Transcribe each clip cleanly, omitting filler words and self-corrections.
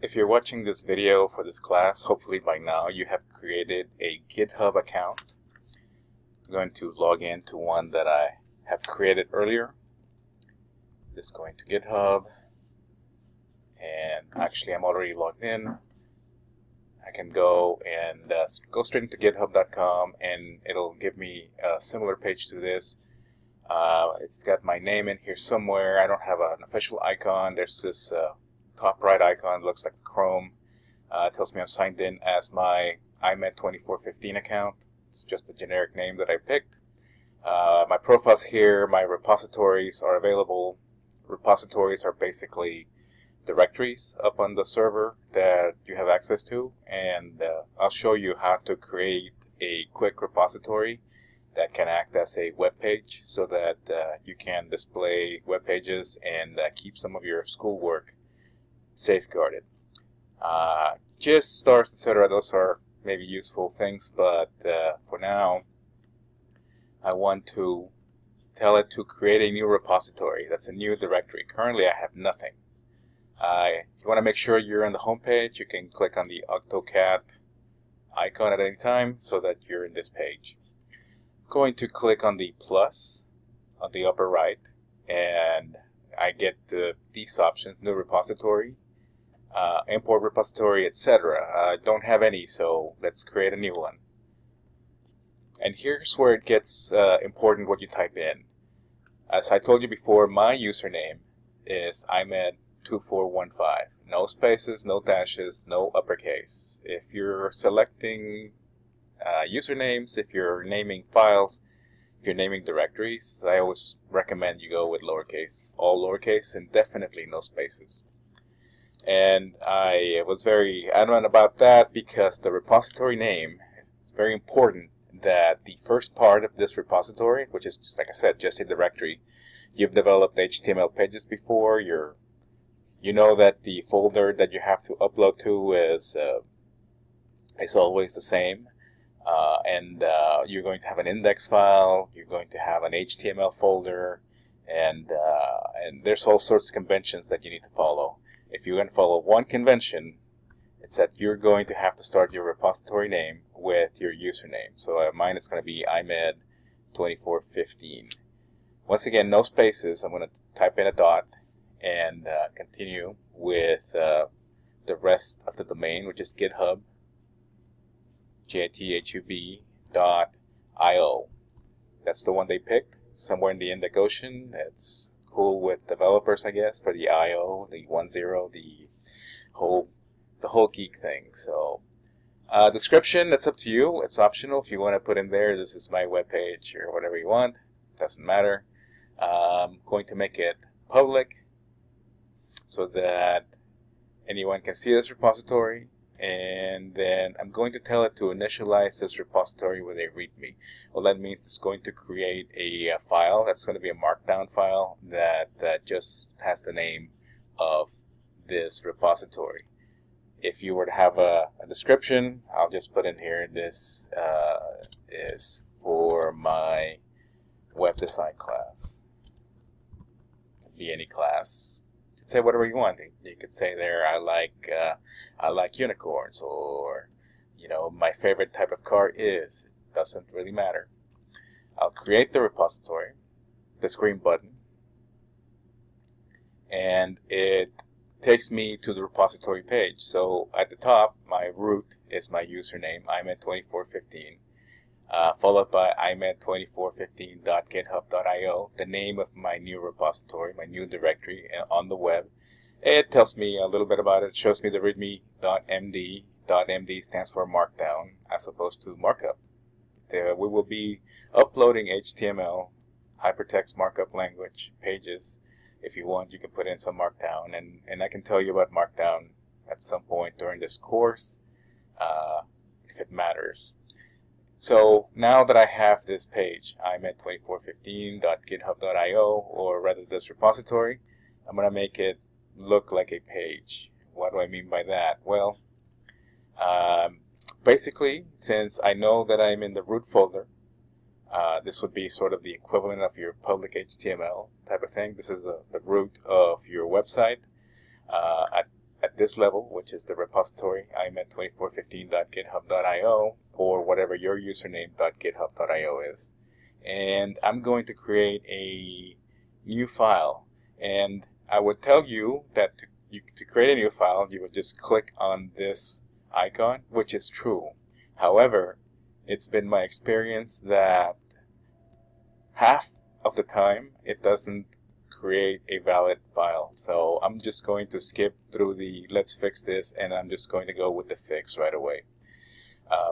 If you're watching this video for this class, hopefully by now you have created a GitHub account. I'm going to log in to one that I have created earlier. Just going to GitHub, and actually I'm already logged in. I can go and go straight into github.com, and it'll give me a similar page to this. It's got my name in here somewhere. I don't have an official icon. There's this top right icon, looks like Chrome. It tells me I'm signed in as my IMED 2415 account. It's just a generic name that I picked. My profile's here. My repositories are available. Repositories are basically directories up on the server that you have access to, and I'll show you how to create a quick repository that can act as a web page so that you can display web pages and keep some of your schoolwork safeguarded. Gist, stars, etc. Those are maybe useful things, but for now I want to tell it to create a new repository. That's a new directory. Currently I have nothing. If you want to make sure you're on the home page, you can click on the AutoCAD icon at any time so that you're in this page. I'm going to click on the plus on the upper right, and I get these options: new repository, import repository, etc. I don't have any, so let's create a new one. And here's where it gets important what you type in. As I told you before, my username is IMED2415. No spaces, no dashes, no uppercase. If you're selecting usernames, if you're naming files, if you're naming directories, I always recommend you go with lowercase, all lowercase, and definitely no spaces. And I was very adamant about that because the repository name, it's very important that the first part of this repository, which is just, like I said, just a directory. You've developed HTML pages before. You know that the folder that you have to upload to is always the same, and you're going to have an index file. You're going to have an HTML folder, and there's all sorts of conventions that you need to follow. If you're going to follow one convention, it's that you're going to have to start your repository name with your username. So mine is going to be IMED2415. Once again, no spaces. I'm going to type in a dot and continue with the rest of the domain, which is GitHub, github.io. That's the one they picked, somewhere in the Indic Ocean. It's cool with developers, I guess, for the IO, the 10, the whole geek thing. So description, that's up to you. It's optional. If you want to put in there, this is my webpage or whatever you want, doesn't matter. I'm going to make it public so that anyone can see this repository, and then I'm going to tell it to initialize this repository with a README. Well, that means it's going to create a file that's going to be a markdown file that just has the name of this repository. If you were to have a description, I'll just put in here, this is for my web design class. It could be any class. You could say whatever you want. You could say there, I like unicorns, or my favorite type of car is. It doesn't really matter. I'll create the repository, this green button, and it takes me to the repository page. So at the top, my root is my username, IMED2415, followed by IMED2415.github.io, the name of my new repository, my new directory on the web. It tells me a little bit about it. It shows me the readme.md. .md stands for markdown as opposed to markup. We will be uploading HTML, hypertext markup language pages. If you want, you can put in some markdown, and I can tell you about markdown at some point during this course if it matters. So now that I have this page, IMED2415.github.io, or rather this repository, I'm going to make it look like a page. What do I mean by that? Well, basically, since I know that I'm in the root folder, this would be sort of the equivalent of your public HTML type of thing. This is the root of your website. At at this level, which is the repository imet2415.github.io, or whatever your username.github.io is. And I'm going to create a new file. And I would tell you that to create a new file, you would just click on this icon, which is true. However, it's been my experience that half of the time it doesn't create a valid file. So I'm just going to skip through the let's fix this, and I'm just going to go with the fix right away.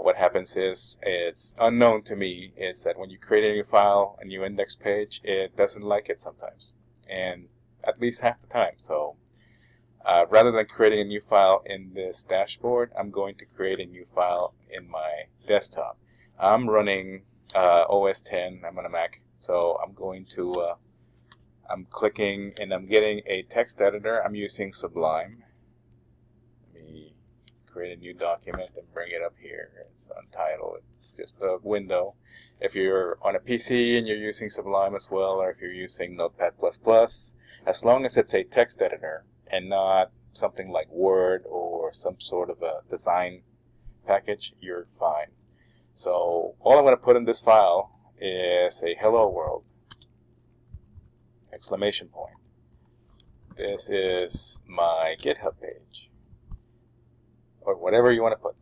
What happens is, it's unknown to me, is that when you create a new file, a new index page, it doesn't like it sometimes, and at least half the time. So rather than creating a new file in this dashboard, I'm going to create a new file in my desktop. I'm running OS 10, I'm on a Mac, so I'm going to I'm clicking and I'm getting a text editor. I'm using Sublime. Let me create a new document and bring it up here. It's untitled. It's just a window. If you're on a PC and you're using Sublime as well, or if you're using Notepad++, as long as it's a text editor and not something like Word or some sort of a design package, you're fine. So all I'm going to put in this file is a hello world, exclamation point. This is my GitHub page, or whatever you want to put.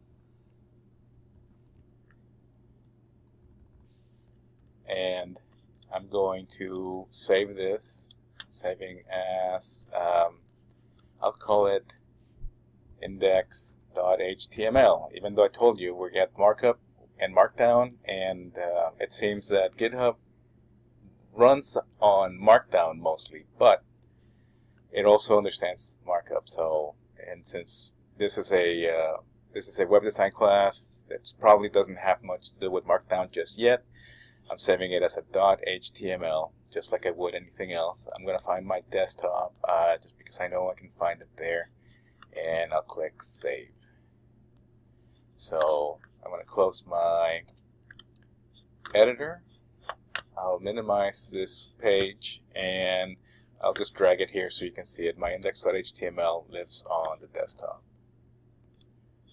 And I'm going to save this, saving as, I'll call it index.html, even though I told you we get markup and markdown, and it seems that GitHub runs on markdown mostly, but it also understands markup. So, and since this is a web design class that probably doesn't have much to do with markdown just yet, I'm saving it as a .html, just like I would anything else. I'm going to find my desktop, just because I know I can find it there, and I'll click save. So I'm going to close my editor. I'll minimize this page, and I'll just drag it here so you can see it. My index.html lives on the desktop.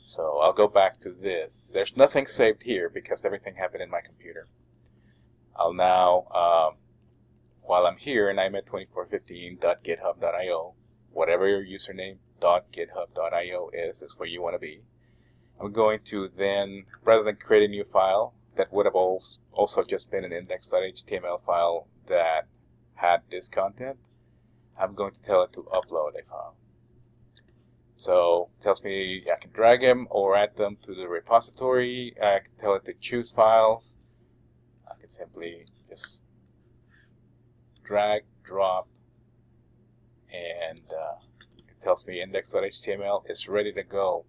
So I'll go back to this. There's nothing saved here because everything happened in my computer. I'll now, while I'm here in imet2415.github.io, whatever your username.github.io is where you want to be. I'm going to then, rather than create a new file that would have also just been an index.html file that had this content, I'm going to tell it to upload a file. So it tells me I can drag them or add them to the repository. I can tell it to choose files. I can simply just drag, drop, and it tells me index.html is ready to go.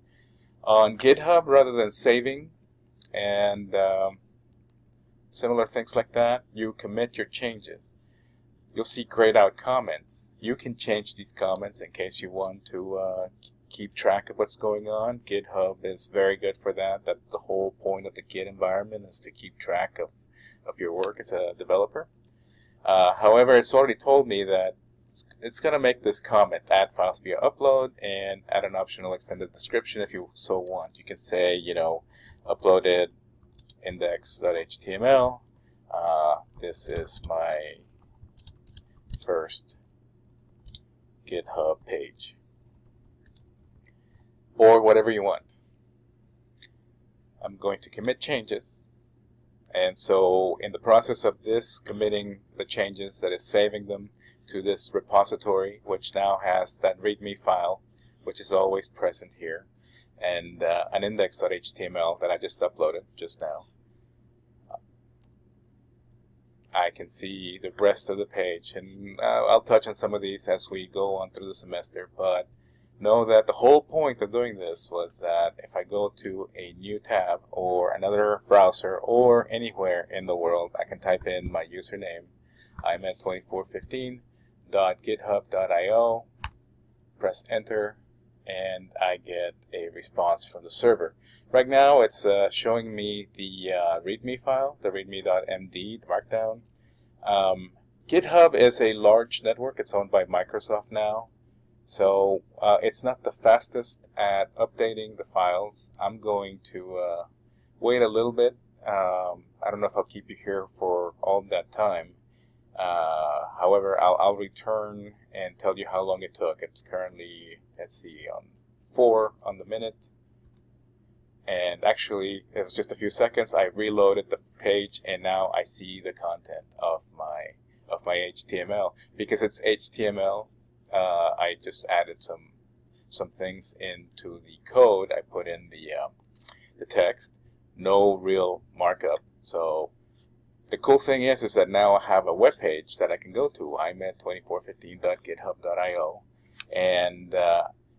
On GitHub, rather than saving and similar things like that, you commit your changes. You'll see grayed out comments. You can change these comments in case you want to keep track of what's going on. GitHub is very good for that. That's the whole point of the Git environment, is to keep track of your work as a developer. However, it's already told me that it's going to make this comment, add files via upload, and add an optional extended description if you so want. You can say, you know, uploaded index.html. This is my first GitHub page, or whatever you want. I'm going to commit changes, and so in the process of this committing the changes, that is saving them to this repository, which now has that readme file, which is always present here, and an index.html that I just uploaded just now. I can see the rest of the page, and I'll touch on some of these as we go on through the semester, but know that the whole point of doing this was that if I go to a new tab or another browser or anywhere in the world, I can type in my username, imet2415.github.io, press enter, and I get a response from the server. Right now it's showing me the readme file, the readme.md, the markdown. GitHub is a large network. It's owned by Microsoft now, So it's not the fastest at updating the files. I'm going to wait a little bit. I don't know if I'll keep you here for all that time. However, I'll return and tell you how long it took. It's currently, let's see, on 4 on the minute. And actually, it was just a few seconds. I reloaded the page, and now I see the content of my HTML. Because it's HTML, I just added some things into the code. I put in the text, no real markup. So the cool thing is that now I have a web page that I can go to, imet2415.github.io, and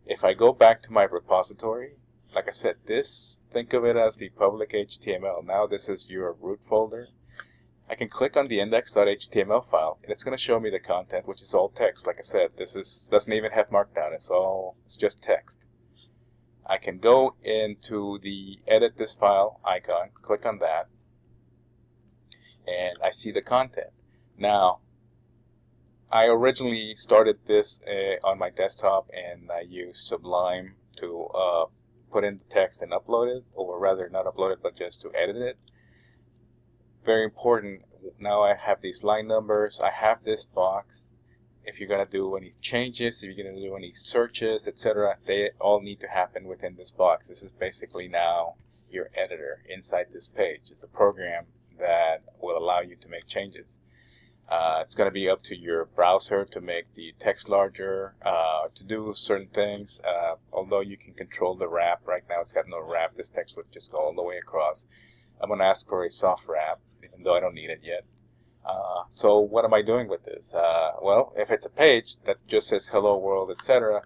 if I go back to my repository, like I said, think of it as the public HTML. Now this is your root folder. I can click on the index.html file, and it's going to show me the content, which is all text. Like I said, doesn't even have markdown. It's just text. I can go into the edit this file icon, click on that, and I see the content. Now, I originally started this on my desktop, and I used Sublime to put in the text and upload it, or rather not upload it, but just to edit it. Very important. Now I have these line numbers. I have this box. If you're going to do any changes, if you're going to do any searches, etc., they all need to happen within this box. This is basically now your editor inside this page. It's a program that will allow you to make changes. It's going to be up to your browser to make the text larger, to do certain things. Although you can control the wrap. Right now it's got no wrap. This text would just go all the way across. I'm going to ask for a soft wrap, even though I don't need it yet. So what am I doing with this? Well, if it's a page that just says hello world, etc.,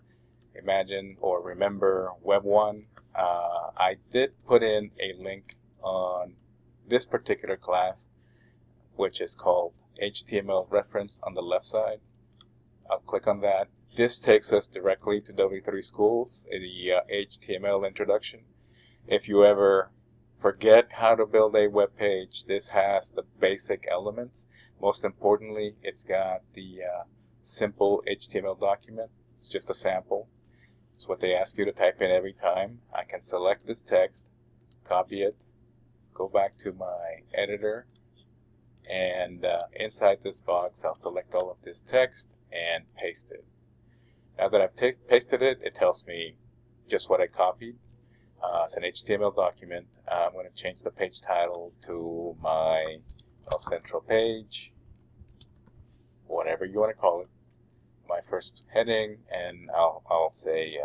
imagine or remember Web 1, I did put in a link on this particular class, which is called HTML reference on the left side. I'll click on that. This takes us directly to W3 Schools, the HTML introduction. If you ever forget how to build a web page, this has the basic elements. Most importantly, it's got the simple HTML document. It's just a sample. It's what they ask you to type in every time. I can select this text, copy it, go back to my editor, and inside this box I'll select all of this text and paste it. Now that I've pasted it, it tells me just what I copied. It's an HTML document. I'm going to change the page title to my central page, whatever you want to call it, my first heading, and I'll say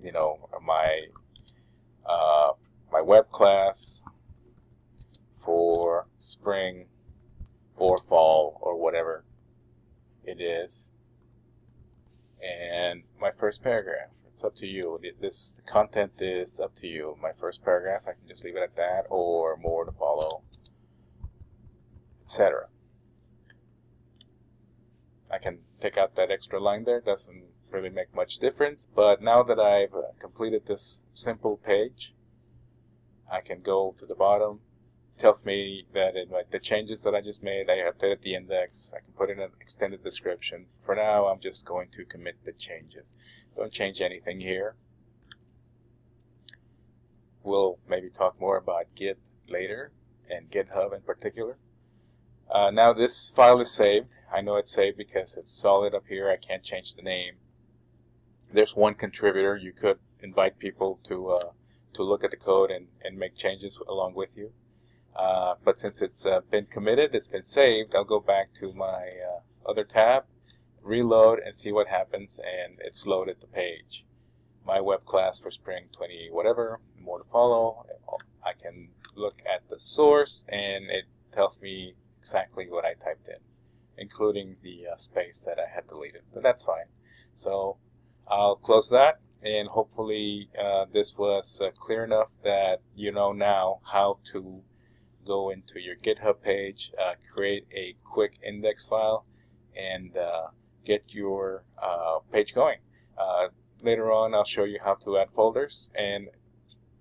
you know, my web class for spring or fall or whatever it is, and my first paragraph. It's up to you. This content is up to you. My first paragraph, I can just leave it at that, or more to follow, etc. I can take out that extra line there. Doesn't really make much difference, but now that I've completed this simple page, I can go to the bottom. It tells me that in the changes that I just made, I updated the index. I can put in an extended description. For now, I'm just going to commit the changes. Don't change anything here. We'll maybe talk more about Git later, and GitHub in particular. Now this file is saved. I know it's saved because it's solid up here. I can't change the name. There's one contributor. You could invite people to look at the code and make changes along with you. But since it's been committed, it's been saved, I'll go back to my other tab, reload, and see what happens, and it's loaded the page. My web class for spring 20 whatever, more to follow. I can look at the source, and it tells me exactly what I typed in, including the space that I had deleted, but that's fine. So I'll close that, and hopefully this was clear enough that you know now how to go into your GitHub page, create a quick index file, and get your page going. Later on, I'll show you how to add folders, and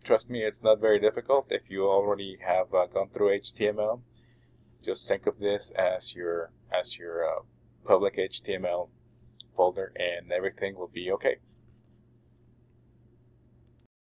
trust me, it's not very difficult. If you already have gone through HTML, just think of this as your public HTML folder, and everything will be okay.